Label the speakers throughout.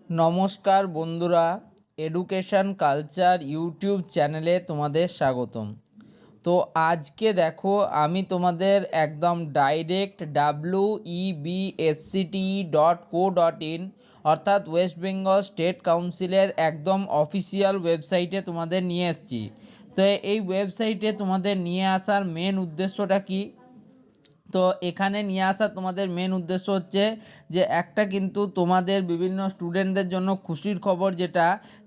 Speaker 1: নমস্কার বন্ধুরা, education culture YouTube চ্যানেলে তোমাদের স্বাগতম। তো আজকে দেখো আমি তোমাদের একদম ডাইরেক্ট webscte.co.in অর্থাৎ ওয়েস্ট বেঙ্গল স্টেট কাউন্সিলের একদম অফিসিয়াল ওয়েবসাইটে তোমাদের নিয়ে এসেছি। তো এই ওয়েবসাইটে তোমাদের নিয়ে আসার মেন উদ্দেশ্যটা কি? তো এখানে নিয়ে আসা তোমাদের মেন উদ্দেশ্য হচ্ছে যে একটা কিন্তু তোমাদের বিভিন্ন স্টুডেন্টদের জন্য খুশির খবর,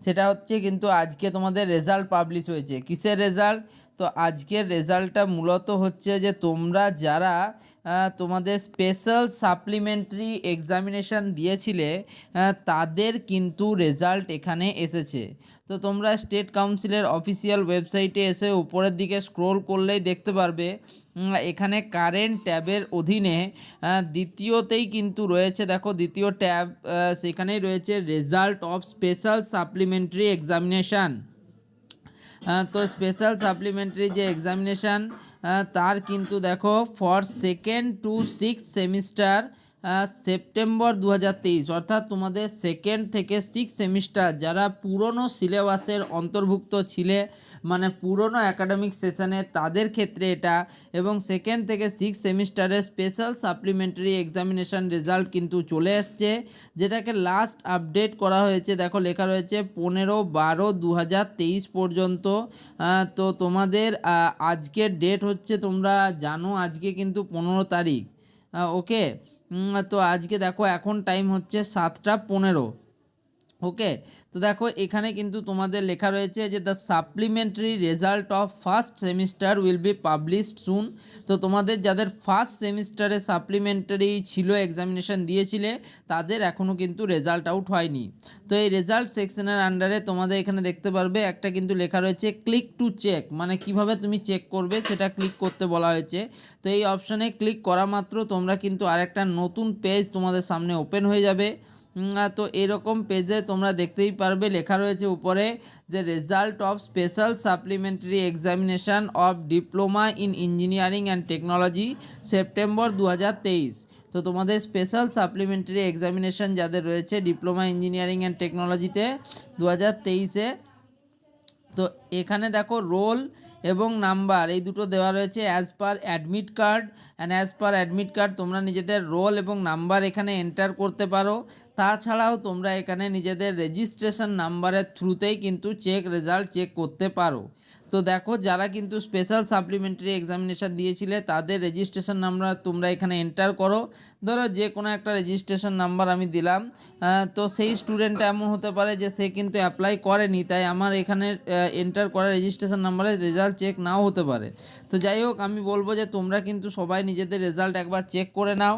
Speaker 1: সেটা হচ্ছে কিন্তু আজকে তোমাদের রেজাল্ট পাবলিশ হয়েছে। কিসের রেজাল্ট? তো আজকের রেজাল্টটা মূলত হচ্ছে যে তোমরা যারা তোমাদের স্পেশাল সাপ্লিমেন্টারি এক্সামিনেশান দিয়েছিলে তাদের কিন্তু রেজাল্ট এখানে এসেছে। তো তোমরা স্টেট কাউন্সিলের অফিসিয়াল ওয়েবসাইটে এসে উপরের দিকে স্ক্রোল করলেই দেখতে পারবে এখানে কারেন্ট ট্যাবের অধীনে দ্বিতীয়তেই কিন্তু রয়েছে, দেখো দ্বিতীয় ট্যাব, সেখানেই রয়েছে result of special supplementary examination. তো স্পেশাল সাপ্লিমেন্টারি যে এক্সামিনেশান তার কিন্তু দেখো for 2nd to 6th semester September 2023, অর্থাৎ তোমাদের 2nd থেকে 6th সেমিস্টার যারা পুরনো সিলেবাসের অন্তর্ভুক্ত ছিলে, মানে পুরনো একাডেমিক সেশনে, তাদের ক্ষেত্রে এটা। এবং 2nd থেকে 6th সেমিস্টারের স্পেশাল সাপ্লিমেন্টারি এক্সামিনেশান রেজাল্ট কিন্তু চলে এসছে, যেটাকে লাস্ট আপডেট করা হয়েছে। দেখো লেখা রয়েছে 15/12/2023 পর্যন্ত। তো তোমাদের আজকের ডেট হচ্ছে, তোমরা জানো আজকে কিন্তু 15 তারিখ। ওকে, তো আজকে দেখো এখন টাইম হচ্ছে 7টা 15। ওকে, তো দেখো এখানে কিন্তু তোমাদের লেখা রয়েছে যে the supplementary result of first semester will be published soon. তো তোমাদের যাদের ফার্স্ট সেমিস্টারে সাপ্লিমেন্টারি ছিল, এক্সামিনেশান দিয়েছিলে, তাদের এখনও কিন্তু রেজাল্ট আউট হয়নি। তো এই রেজাল্ট সেকশনের আন্ডারে তোমাদের এখানে দেখতে পারবে একটা কিন্তু লেখা রয়েছে ক্লিক টু চেক, মানে কিভাবে তুমি চেক করবে সেটা ক্লিক করতে বলা হয়েছে। তো এই অপশানে ক্লিক করা মাত্র তোমরা কিন্তু আরেকটা নতুন পেজ তোমাদের সামনে ওপেন হয়ে যাবে। তো এরকম পেজে তোমরা দেখতেই পারবে লেখা রয়েছে উপরে যে result of special supplementary examination of diploma in engineering and technology September 2023। তো তোমাদের স্পেশাল সাপ্লিমেন্টারি এক্সামিনেশান যাদের রয়েছে ডিপ্লোমা ইঞ্জিনিয়ারিং অ্যান্ড টেকনোলজিতে 2023-এ, তো এখানে দেখো রোল এবং নাম্বার এই দুটো দেওয়া রয়েছে as per admit card. And as per admit card তোমরা নিজেদের রোল এবং নাম্বার এখানে এন্টার করতে পারো। তাছাড়াও তোমরা এখানে নিজেদের রেজিস্ট্রেশন নাম্বারের থ্রুতেই কিন্তু রেজাল্ট চেক করতে পারো। তো দেখো যারা কিন্তু স্পেশাল সাপ্লিমেন্টারি এক্সামিনেশান দিয়েছিলে তাদের রেজিস্ট্রেশন নাম্বার তোমরা এখানে এন্টার করো। ধরো যে কোনো একটা রেজিস্ট্রেশন নাম্বার আমি দিলাম, তো সেই স্টুডেন্ট এমন হতে পারে যে সে কিন্তু অ্যাপ্লাই করেনি, তাই আমার এখানে এন্টার করা রেজিস্ট্রেশন নাম্বারে রেজাল্ট চেক নাও হতে পারে। তো যাই হোক, আমি বলবো যে তোমরা কিন্তু সবাই নিজেদের রেজাল্ট একবার চেক করে নাও।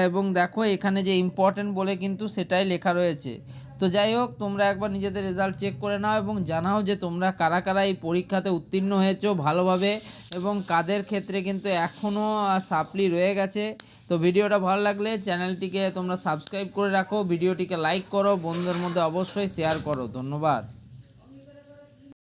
Speaker 1: এবং দেখো এখানে যে ইম্পর্টেন্ট বলে কিন্তু সেটাই লেখা রয়েছে। তো যাই হোক, তোমরা একবার নিজেদের রেজাল্ট চেক করে নাও এবং জানাও যে তোমরা কারা কারা এই পরীক্ষাতে উত্তীর্ণ হয়েছো ভালোভাবে, এবং কাদের ক্ষেত্রে কিন্তু এখনও সাপ্লি রয়ে গেছে। তো ভিডিওটা ভালো লাগলে চ্যানেলটিকে তোমরা সাবস্ক্রাইব করে রাখো, ভিডিওটিকে লাইক করো, বন্ধুদের মধ্যে অবশ্যই শেয়ার করো। ধন্যবাদ।